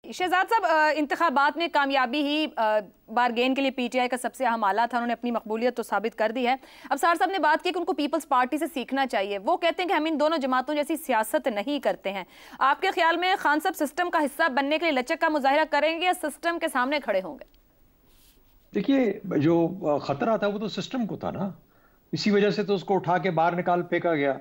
शहजाद साहब, इंतखाबात में कामयाबी ही बारगेन के लिए पीटीआई का सबसे अहम आला था। उन्होंने अपनी मकबूलियत तो साबित कर दी है। अब सार साहब ने बात की कि उनको पीपल्स पार्टी से सीखना चाहिए। वो कहते हैं कि हम इन दोनों जमातों जैसी सियासत नहीं करते हैं। आपके ख्याल में खान साहब सिस्टम का हिस्सा बनने के लिए लचक का मुजाहिरा करेंगे या सिस्टम के सामने खड़े होंगे? देखिए, जो खतरा था वो तो सिस्टम को था ना, इसी वजह से तो उसको उठा के बाहर निकाल फेंका गया।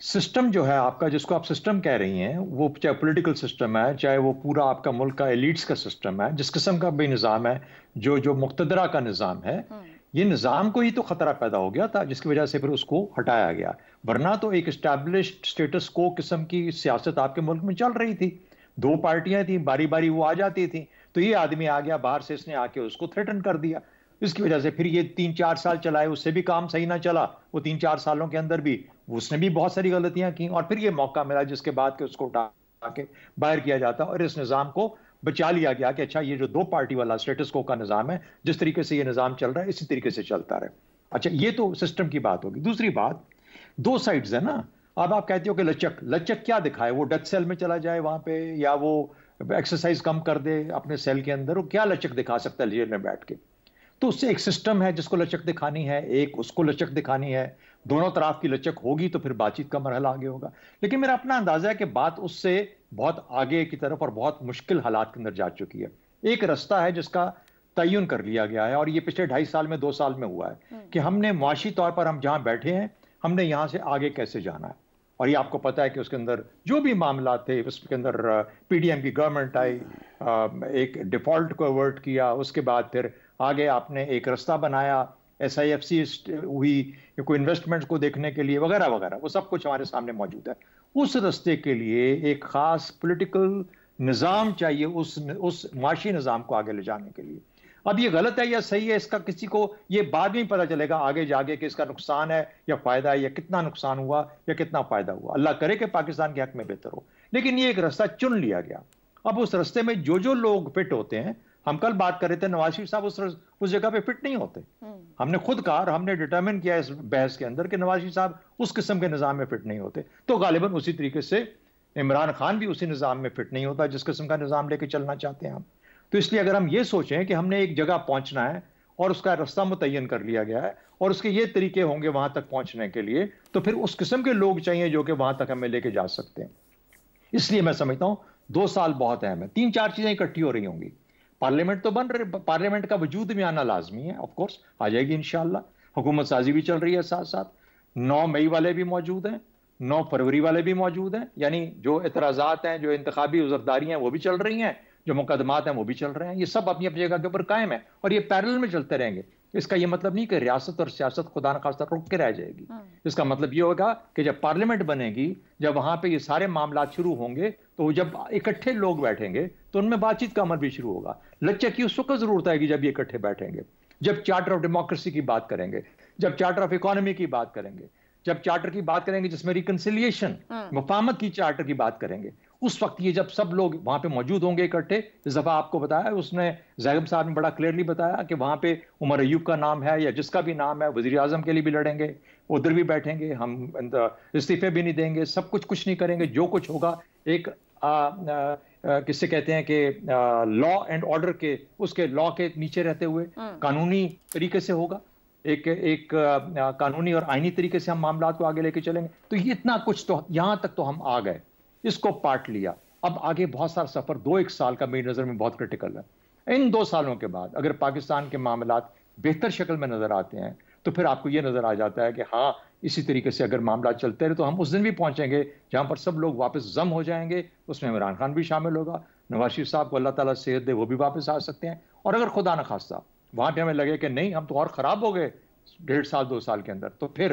सिस्टम जो है आपका, जिसको आप सिस्टम कह रही हैं, वो चाहे पॉलिटिकल सिस्टम है, चाहे वो पूरा आपका मुल्क का एलिट्स का सिस्टम है, जिस किस्म का भी निज़ाम है, जो जो मुक़्तदरा का निज़ाम है, ये निज़ाम को ही तो खतरा पैदा हो गया था, जिसकी वजह से फिर उसको हटाया गया। वरना तो एक एस्टैब्लिश्ड स्टेटस को किस्म की सियासत आपके मुल्क में चल रही थी। दो पार्टियां थी, बारी बारी वो आ जाती थी, तो ये आदमी आ गया बाहर से, इसने आके उसको थ्रेटन कर दिया। इसकी वजह से फिर ये 3-4 साल चलाए, उससे भी काम सही ना चला। वो 3-4 सालों के अंदर भी उसने भी बहुत सारी गलतियां की, और फिर ये मौका मिला जिसके बाद के उसको उठा के बाहर किया जाता और इस निज़ाम को बचा लिया गया कि अच्छा, ये जो दो पार्टी वाला स्टेटस को का निज़ाम है, जिस तरीके से ये निज़ाम चल रहा है इसी तरीके से चलता रहे। अच्छा, ये तो सिस्टम की बात होगी। दूसरी बात, दो साइड्स है ना। अब आप कहते हो कि लचक लचक क्या दिखाए, वो डेथ सेल में चला जाए वहां पे, या वो एक्सरसाइज कम कर दे अपने सेल के अंदर, वो क्या लचक दिखा सकता है जेल में बैठ के? तो उससे एक सिस्टम है जिसको लचक दिखानी है, एक उसको लचक दिखानी है। दोनों तरफ की लचक होगी तो फिर बातचीत का मरहला आगे होगा। लेकिन मेरा अपना अंदाजा है कि बात उससे बहुत आगे की तरफ और बहुत मुश्किल हालात के अंदर जा चुकी है। एक रास्ता है जिसका तयन कर लिया गया है, और ये पिछले 2.5 साल में 2 साल में हुआ है कि हमने मुआशी तौर पर हम जहां बैठे हैं, हमने यहां से आगे कैसे जाना है। और ये आपको पता है कि उसके अंदर जो भी मामला थे, उसके अंदर पीडीएम की गवर्नमेंट आई, एक डिफॉल्ट को अवर्ट किया, उसके बाद फिर आगे आपने एक रास्ता बनाया, एसआईएफसी हुई कोई इन्वेस्टमेंट को देखने के लिए, वगैरह वगैरह, वो सब कुछ हमारे सामने मौजूद है। उस रास्ते के लिए एक खास पॉलिटिकल निज़ाम चाहिए, उस माशी निज़ाम को आगे ले जाने के लिए। अब ये गलत है या सही है, इसका किसी को ये बाद में ही पता चलेगा आगे जाके कि इसका नुकसान है या फायदा है, या कितना नुकसान हुआ या कितना फायदा हुआ। अल्लाह करे कि पाकिस्तान के हक में बेहतर हो। लेकिन ये एक रास्ता चुन लिया गया। अब उस रास्ते में जो जो लोग फिट होते हैं, हम कल बात कर रहे थे, नवाज शरीफ साहब उस जगह पे फिट नहीं होते। हमने खुद कहा और हमने डिटरमिन किया इस बहस के अंदर कि नवाज शरीफ साहब उस किस्म के निज़ाम में फिट नहीं होते। तो गालिबन उसी तरीके से इमरान खान भी उसी निज़ाम में फिट नहीं होता जिस किस्म का निज़ाम लेके चलना चाहते हैं हम। तो इसलिए अगर हम ये सोचें कि हमने एक जगह पहुंचना है और उसका रास्ता मुतय्यन कर लिया गया है और उसके ये तरीके होंगे वहां तक पहुंचने के लिए, तो फिर उस किस्म के लोग चाहिए जो कि वहां तक हमें लेके जा सकते हैं। इसलिए मैं समझता हूं 2 साल बहुत अहम है। 3-4 चीजें इकट्ठी हो रही होंगी। पार्लियामेंट तो बन रही, पार्लियामेंट का वजूद में आना लाजमी है, ऑफ कोर्स आ जाएगी इंशाल्लाह। हुकूमत साजी भी चल रही है साथ साथ। 9 मई वाले भी मौजूद हैं, 9 फरवरी वाले भी मौजूद हैं, यानी जो एतराजात हैं, जो इंतखाबी उज़रदारी हैं, वो भी चल रही हैं, जो मुकदमात हैं वो भी चल रहे हैं। ये सब अपनी अपनी जगह के ऊपर कायम है और ये पैरेलल में चलते रहेंगे। इसका ये मतलब नहीं कि रियासत और सियासत खुदा न खास्ता रुक के रह जाएगी। इसका मतलब ये होगा कि जब पार्लियामेंट बनेगी, जब वहां पे ये सारे मामला शुरू होंगे, तो जब इकट्ठे लोग बैठेंगे तो उनमें बातचीत का अमल भी शुरू होगा। लचक की उस वक्त जरूरत आएगी जब ये इकट्ठे बैठेंगे, जब चार्टर ऑफ डेमोक्रेसी की बात करेंगे, जब चार्टर ऑफ इकोनॉमी की बात करेंगे, जब चार्टर की बात करेंगे जिसमें रिकंसिलिएशन, मुफाहमत की चार्टर की बात करेंगे। उस वक्त ये जब सब लोग वहां पे मौजूद होंगे इकट्ठे, इस दफा आपको बताया, उसने ज़ैगब साहब ने बड़ा क्लियरली बताया कि वहां पे उमर अयूब का नाम है या जिसका भी नाम है, वजीर आजम के लिए भी लड़ेंगे, उधर भी बैठेंगे, हम इस्तीफे भी नहीं देंगे, सब कुछ नहीं करेंगे। जो कुछ होगा एक किससे कहते हैं कि लॉ एंड ऑर्डर के, उसके लॉ के नीचे रहते हुए कानूनी तरीके से होगा। एक कानूनी और आईनी तरीके से हम मामला को आगे लेके चलेंगे। तो ये इतना कुछ, तो यहां तक तो हम आ गए, इसको पाट लिया। अब आगे बहुत सारा सफर 2-1 साल का मेरी नजर में बहुत क्रिटिकल है। इन 2 सालों के बाद अगर पाकिस्तान के मामलात बेहतर शक्ल में नजर आते हैं, तो फिर आपको यह नजर आ जाता है कि हाँ, इसी तरीके से अगर मामला चलते रहे तो हम उस दिन भी पहुंचेंगे जहां पर सब लोग वापस जम हो जाएंगे। उसमें इमरान खान भी शामिल होगा, नवाज शरीफ साहब को अल्लाह ताला सेहत दे, वो भी वापस आ सकते हैं। और अगर खुदा न खास्ता वहां पे हमें लगे कि नहीं, हम तो और खराब हो गए 1.5 साल 2 साल के अंदर, तो फिर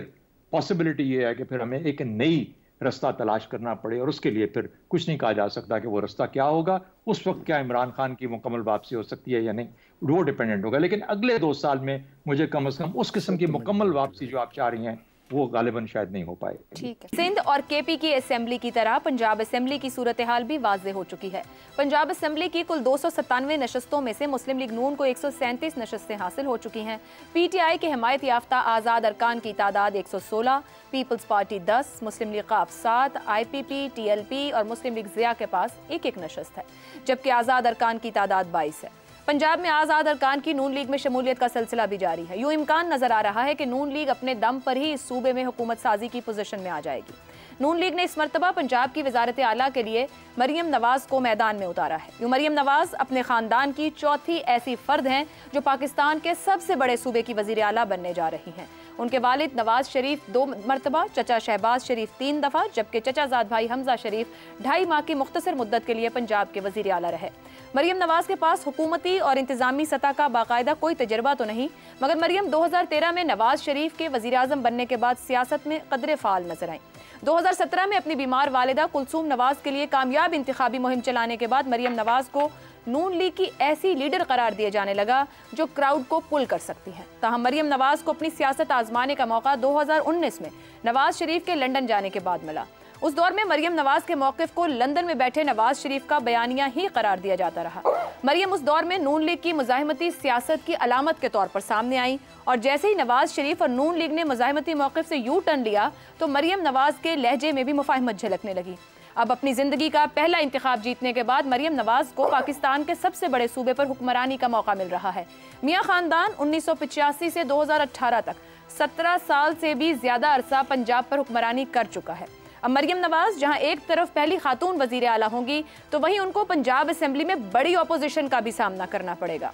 पॉसिबिलिटी ये है कि फिर हमें एक नई रास्ता तलाश करना पड़े। और उसके लिए फिर कुछ नहीं कहा जा सकता कि वो रास्ता क्या होगा। उस वक्त क्या इमरान खान की मुकम्मल वापसी हो सकती है या नहीं, वो डिपेंडेंट होगा। लेकिन अगले 2 साल में मुझे कम से कम उस किस्म की मुकम्मल वापसी जो आप चाह रही हैं वो गालिबन शायद नहीं हो पाए। ठीक है। सिंध और केपी की असेंबली की तरह पंजाब असेंबली की सूरत हाल भी वाज़ेह हो चुकी है। पंजाब असेंबली की कुल 297 नशस्तों में से मुस्लिम लीग नून को 137 नशस्तें हासिल हो चुकी हैं। पीटीआई के हिमायत याफ्ता आज़ाद अरकान की तादाद 116, पीपल्स पार्टी 10, मुस्लिम लीग काफ 7, IPP, TLP और मुस्लिम लीग ज़िया के पास एक नशस्त है, जबकि आज़ाद अरकान की तादाद 22 है। पंजाब में आज़ाद अरकान की नून लीग में शमूलियत का सिलसिला भी जारी है। यूं इम्कान नजर आ रहा है कि नून लीग अपने दम पर ही इस सूबे में हुकूमत साजी की पोजीशन में आ जाएगी। नून लीग ने इस मरतबा पंजाब की वजारत आला के लिए मरियम नवाज को मैदान में उतारा है। यूं मरियम नवाज अपने खानदान की चौथी ऐसी फर्द हैं जो पाकिस्तान के सबसे बड़े सूबे की वजीर आला बनने जा रही हैं। उनके वालिद नवाज शरीफ 2 मरतबा, चचा शहबाज शरीफ 3 दफ़ा, जबकि चचाजाद भाई हमजा शरीफ 2.5 माह की मुख्तसर मुद्दत के लिए पंजाब के वजीर आला रहे। मरियम नवाज के पास हुकूमती और इंतजामी सतह का बाकायदा कोई तजर्बा तो नहीं, मगर मरियम 2013 में नवाज शरीफ के वजीर आज़म बनने के बाद सियासत में कदरे फाल नजर आई। 2017 में अपनी बीमार वालिदा कुलसूम नवाज के लिए कामयाब इंतखाबी मुहिम चलाने के बाद मरियम नवाज को नून लीग की ऐसी लीडर करार दिया जाने लगा जो क्राउड को पुल कर सकती है। ताहम मरियम नवाज को अपनी सियासत आजमाने का मौका 2019 में नवाज शरीफ के लंदन जाने के बाद मिला। उस दौर में मरियम नवाज के मौक़िफ़ को लंदन में बैठे नवाज शरीफ का बयानिया ही करार दिया जाता रहा। मरियम उस दौर में नून लीग की मुज़ाहिमती सियासत की अलामत के तौर पर सामने आई और जैसे ही नवाज शरीफ और नून लीग ने मुज़ाहिमती मौक़िफ़ से यू टर्न लिया तो मरियम नवाज के लहजे में भी मुफाहिमत झलकने लगी। अब अपनी ज़िंदगी का पहला इंतखाब जीतने के बाद मरियम नवाज को पाकिस्तान के सबसे बड़े सूबे पर हुक्मरानी का मौका मिल रहा है। मियाँ खानदान 1985 से 2018 तक 17 साल से भी ज़्यादा अरसा पंजाब पर हुक्मरानी कर चुका है। अब मरियम नवाज जहां एक तरफ पहली खातून वजीर आला होंगी तो वहीं उनको पंजाब असेंबली में बड़ी अपोजिशन का भी सामना करना पड़ेगा।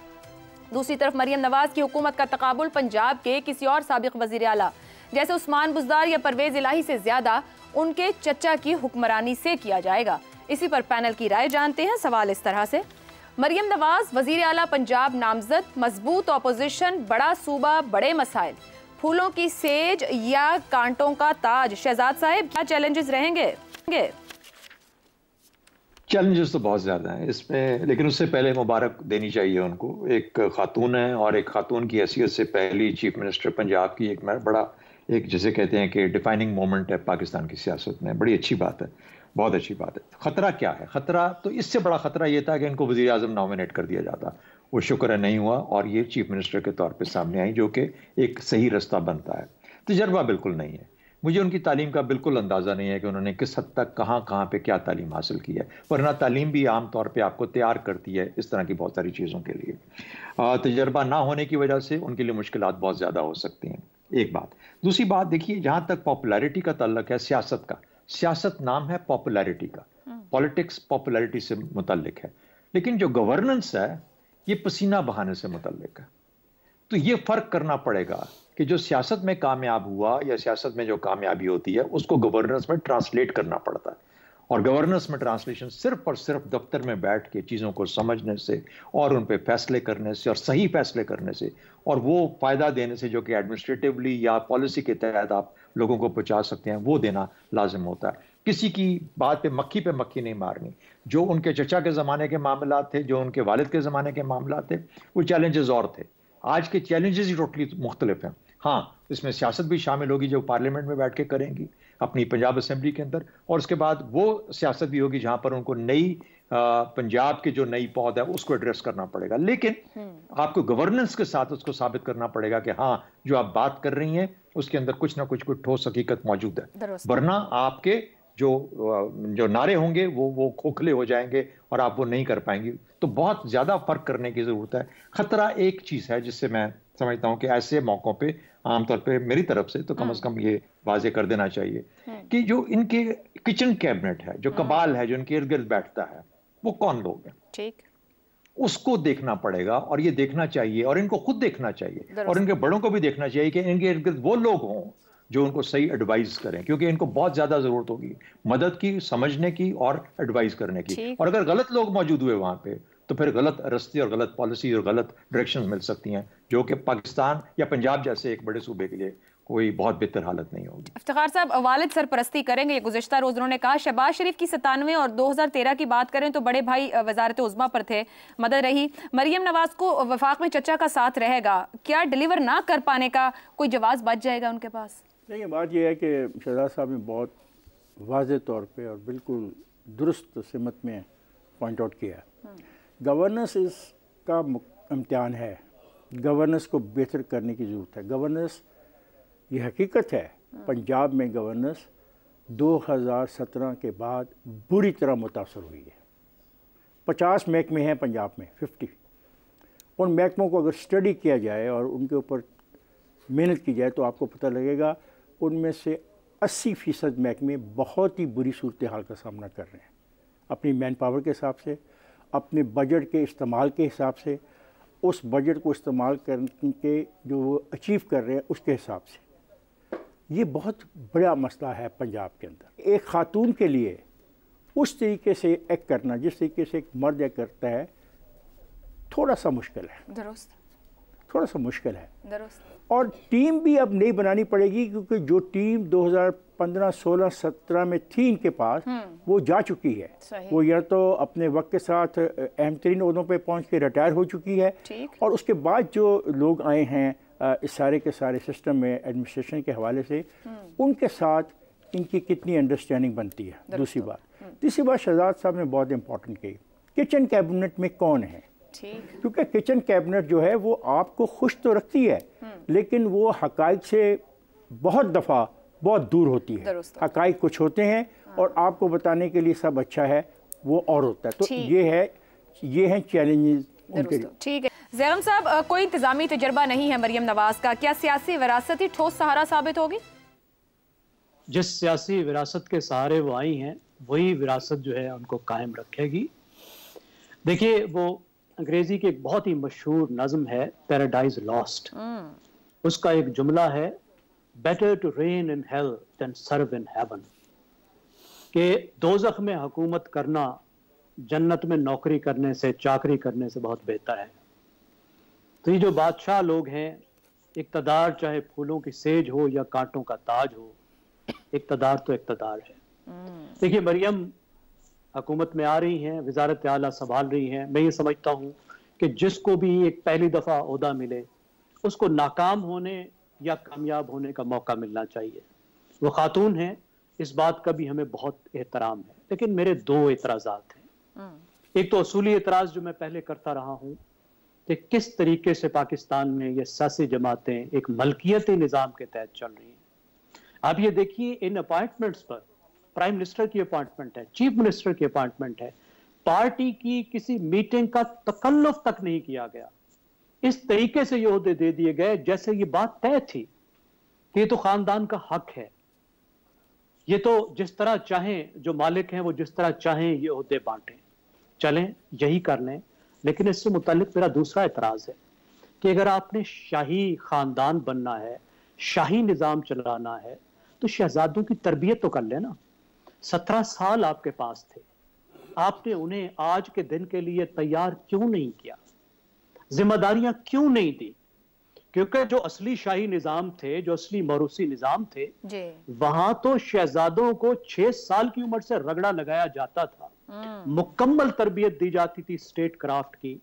दूसरी तरफ मरियम नवाज की हुकूमत का तकाबुल पंजाब के किसी और साबिक वजीर आला जैसे उस्मान बुज़दार या परवेज इलाही से ज्यादा उनके चचा की हुक्मरानी से किया जाएगा। इसी पर पैनल की राय जानते हैं। सवाल इस तरह से, मरियम नवाज वजीर आला पंजाब नामजद, मजबूत अपोजिशन, बड़ा सूबा, बड़े मसाइल, फूलों की सेज या कांटों का ताज। शहजाद साहब, क्या चैलेंजेस रहेंगे? चैलेंजेस तो बहुत ज़्यादा हैं इसमें, लेकिन उससे पहले मुबारक देनी चाहिए उनको। एक खातून है और एक खातून की हैसियत से पहली चीफ मिनिस्टर पंजाब की एक बड़ा, एक जिसे कहते हैं कि डिफाइनिंग मोमेंट है पाकिस्तान की सियासत में। बड़ी अच्छी बात है, बहुत अच्छी बात है। ख़तरा क्या है? ख़तरा तो इससे बड़ा ख़तरा ये था कि इनको वज़ीर आज़म नॉमिनेट कर दिया जाता। वो शुक्र है नहीं हुआ और ये चीफ मिनिस्टर के तौर पे सामने आई, जो कि एक सही रास्ता बनता है। तजर्बा बिल्कुल नहीं है। मुझे उनकी तालीम का बिल्कुल अंदाज़ा नहीं है कि उन्होंने किस हद तक कहाँ पे क्या तालीम हासिल की है, वरना तालीम भी आम तौर पे आपको तैयार करती है इस तरह की बहुत सारी चीज़ों के लिए। तजर्बा ना होने की वजह से उनके लिए मुश्किलात बहुत ज़्यादा हो सकती हैं, एक बात। दूसरी बात देखिए, जहाँ तक पॉपुलैरिटी का ताल्लुक है सियासत का, सियासत नाम है पॉपुलैरिटी का, पॉलिटिक्स पॉपुलैरिटी से मुतल्लिक है, लेकिन जो गवर्नेंस है ये पसीना बहाने से मुतल्लिक है। तो ये फ़र्क करना पड़ेगा कि जो सियासत में कामयाब हुआ या सियासत में जो कामयाबी होती है उसको गवर्नेंस में ट्रांसलेट करना पड़ता है। और गवर्नेंस में ट्रांसलेशन सिर्फ और सिर्फ दफ्तर में बैठ के चीज़ों को समझने से और उन पे फैसले करने से और सही फैसले करने से और वो फ़ायदा देने से जो कि एडमिनिस्ट्रेटिवली या पॉलिसी के तहत आप लोगों को पहुंचा सकते हैं, वो देना लाजिम होता है। किसी की बात पे मक्खी नहीं मारनी। जो उनके चचा के ज़माने के मामला थे, जो उनके वालिद के ज़माने के मामला थे, वो चैलेंजेस और थे। आज के चैलेंजेस ही टोटली मुख्तलिफ हैं। हाँ, इसमें सियासत भी शामिल होगी जो पार्लियामेंट में बैठ के करेंगी अपनी पंजाब असेंबली के अंदर, और उसके बाद वो सियासत भी होगी जहां पर उनको नई पंजाब की जो नई पौध है उसको एड्रेस करना पड़ेगा। लेकिन आपको गवर्नेंस के साथ उसको साबित करना पड़ेगा कि हाँ, जो आप बात कर रही हैं उसके अंदर कुछ ना कुछ ठोस हकीकत मौजूद है, वरना आपके जो नारे होंगे वो खोखले हो जाएंगे और आप वो नहीं कर पाएंगे। तो बहुत ज्यादा फर्क करने की जरूरत है। खतरा एक चीज है जिससे मैं समझता हूं कि ऐसे मौकों पे आमतौर पे मेरी तरफ से तो कम से कम ये वाजे कर देना चाहिए कि जो इनके किचन कैबिनेट है, जो कबाल है, जो इनके इर्द गिर्द बैठता है, वो कौन लोग हैं, ठीक, उसको देखना पड़ेगा। और ये देखना चाहिए और इनको खुद देखना चाहिए और इनके बड़ों को भी देखना चाहिए कि इनके इर्द गिर्द वो लोग हों जो उनको सही एडवाइस करें, क्योंकि इनको बहुत ज्यादा जरूरत होगी मदद की, समझने की और एडवाइस करने की। और अगर गलत लोग मौजूद हुए वहां पे तो फिर गलत रस्ते और गलत पॉलिसी और गलत डायरेक्शन मिल सकती हैं, जो कि पाकिस्तान या पंजाब जैसे एक बड़े सूबे के लिए कोई बहुत बेहतर हालत नहीं होगी। इफ्तिखार साहब, वालिद सरपरस्ती करेंगे, ये गुज़िश्ता रोज उन्होंने कहा। शहबाज शरीफ की 97 और 2013 की बात करें तो बड़े भाई वजारत उज़्मा पर थे, मदद रही। मरियम नवाज को वफाक में चचा का साथ रहेगा, क्या डिलीवर ना कर पाने का कोई जवाब बच जाएगा उनके पास? देखिए, बात यह है कि शहजाद साहब ने बहुत वाज़े तौर पे और बिल्कुल दुरुस्त सिमत में पॉइंट आउट किया है। गवर्नेंस इसका इम्तिहान है, गवर्नेंस को बेहतर करने की ज़रूरत है। गवर्नेंस, ये हकीकत है, पंजाब में गवर्नेंस 2017 के बाद बुरी तरह मुतासर हुई है। 50 महकमे हैं पंजाब में, 50। उन महकमों को अगर स्टडी किया जाए और उनके ऊपर मेहनत की जाए तो आपको पता लगेगा उनमें से 80% महकमे बहुत ही बुरी सूरत हाल का सामना कर रहे हैं, अपनी मैन पावर के हिसाब से, अपने बजट के इस्तेमाल के हिसाब से, उस बजट को इस्तेमाल करके जो वो अचीव कर रहे हैं उसके हिसाब से। ये बहुत बड़ा मसला है पंजाब के अंदर। एक खातून के लिए उस तरीके से एक्ट करना जिस तरीके से एक मर्द एक्ट करता है, थोड़ा सा मुश्किल है। दुरुस्त, थोड़ा सा मुश्किल है। दुरुस्त। और टीम भी अब नहीं बनानी पड़ेगी, क्योंकि जो टीम 2015, 16, 17 में थी इनके पास, वो जा चुकी है। वो या तो अपने वक्त के साथ अहम तरीन ओहदों पर पहुँच के रिटायर हो चुकी है, और उसके बाद जो लोग आए हैं इस सारे के सारे सिस्टम में एडमिनिस्ट्रेशन के हवाले से, उनके साथ इनकी कितनी अंडरस्टैंडिंग बनती है। दूसरी बात, तीसरी बात शहजाद साहब ने बहुत इंपॉर्टेंट कही, किचन कैबिनेट में कौन है। क्योंकि किचन कैबिनेट जो है वो आपको खुश तो रखती है, लेकिन वो हकाइक से बहुत दफ़ा बहुत दूर होती है। हकाइक कुछ होते हैं और आपको बताने के लिए सब अच्छा है वो और होता है। तो ये है चैलेंजेस उनके लिए। ठीक है जैरम साहब, कोई इंतजामी तजर्बा नहीं है मरियम नवाज का, क्या सियासी विरासत ही ठोस सहारा साबित होगी? जिस सियासी विरासत के सहारे वो आई हैं वही विरासत जो है उनको कायम रखेगी। देखिए, वो अंग्रेजी की एक बहुत ही मशहूर नज़म है पैराडाइज लॉस्ट, उसका एक जुमला है better to reign in hell than serve in heaven, कि दोज़ख में हुकूमत करना जन्नत में नौकरी करने से, चाकरी करने से बहुत बेहतर है। तो ये जो बादशाह लोग हैं, इक़्तिदार चाहे फूलों की सेज हो या कांटों का ताज हो, इक़्तिदार तो इक़्तिदार है। देखिए, मरियम हुकूमत में आ रही हैं, वज़ारत आला संभाल रही हैं। मैं ये समझता हूँ कि जिसको भी एक पहली दफ़ा ओहदा मिले उसको नाकाम होने या कामयाब होने का मौका मिलना चाहिए। वो खातून हैं, इस बात का भी हमें बहुत एहतराम है, लेकिन मेरे दो एतराज़ात हैं। एक तो असूली एतराज़ जो मैं पहले करता रहा हूँ कि किस तरीके से पाकिस्तान में ये सियासी जमातें एक मलकियती निज़ाम के तहत चल रही हैं। आप ये देखिए, इन अपॉइंटमेंट्स पर प्राइम मिनिस्टर की अपॉइंटमेंट है, चीफ मिनिस्टर की अपॉइंटमेंट है, पार्टी की किसी मीटिंग का तकल्लुफ तक नहीं किया गया। इस तरीके से ये ओहदे दे दिए गए जैसे ये बात तय थी कि ये तो खानदान का हक है, ये तो जिस तरह चाहें, जो मालिक हैं वो जिस तरह चाहें ये ओहदे बांटें, चलें यही कर लें। लेकिन इससे मुताल्लिक मेरा दूसरा एतराज़ है कि अगर आपने शाही खानदान बनना है, शाही निज़ाम चलाना है, तो शहजादों की तरबियत तो कर लेना। 17 साल आपके पास थे, आपने उन्हें आज के दिन के लिए तैयार क्यों नहीं किया, जिम्मेदारियां क्यों नहीं दी? क्योंकि जो असली शाही निजाम थे, जो असली मौरूसी निजाम थे, वहां तो शहजादों को 6 साल की उम्र से रगड़ा लगाया जाता था, मुकम्मल तरबियत दी जाती थी स्टेट क्राफ्ट की,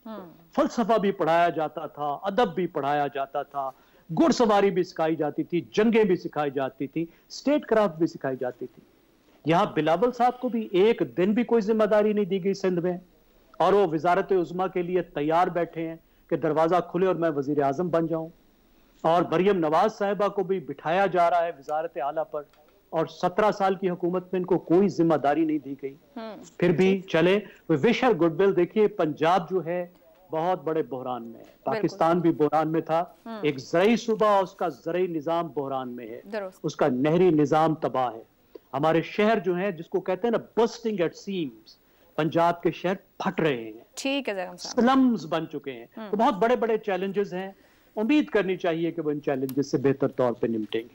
फलसफा भी पढ़ाया जाता था, अदब भी पढ़ाया जाता था, घुड़सवारी भी सिखाई जाती थी, जंगें भी सिखाई जाती थी, स्टेट क्राफ्ट भी सिखाई जाती थी। यहाँ बिलावल साहब को भी एक दिन भी कोई जिम्मेदारी नहीं दी गई सिंध में, और वो वजारत उज़्मा के लिए तैयार बैठे हैं कि दरवाजा खुले और मैं वजीर आजम बन जाऊं। और मरियम नवाज साहिबा को भी बिठाया जा रहा है वजारत आला पर, और 17 साल की हुकूमत में इनको कोई जिम्मेदारी नहीं दी गई। फिर भी चले, विश हर गुडविल। देखिए, पंजाब जो है बहुत बड़े बहरान में है, पाकिस्तान भी बहरान में था। एक ज़रई सूबा, उसका ज़रई निज़ाम बहरान में है, उसका नहरी निज़ाम तबाह है। हमारे शहर जो हैं, जिसको कहते हैं ना बस्टिंग एट सीम्स, पंजाब के शहर फट रहे हैं, ठीक है, स्लम्स बन चुके हैं। तो बहुत बड़े बड़े चैलेंजेस हैं, उम्मीद करनी चाहिए कि वो इन चैलेंजेस से बेहतर तौर पे निपटेंगे।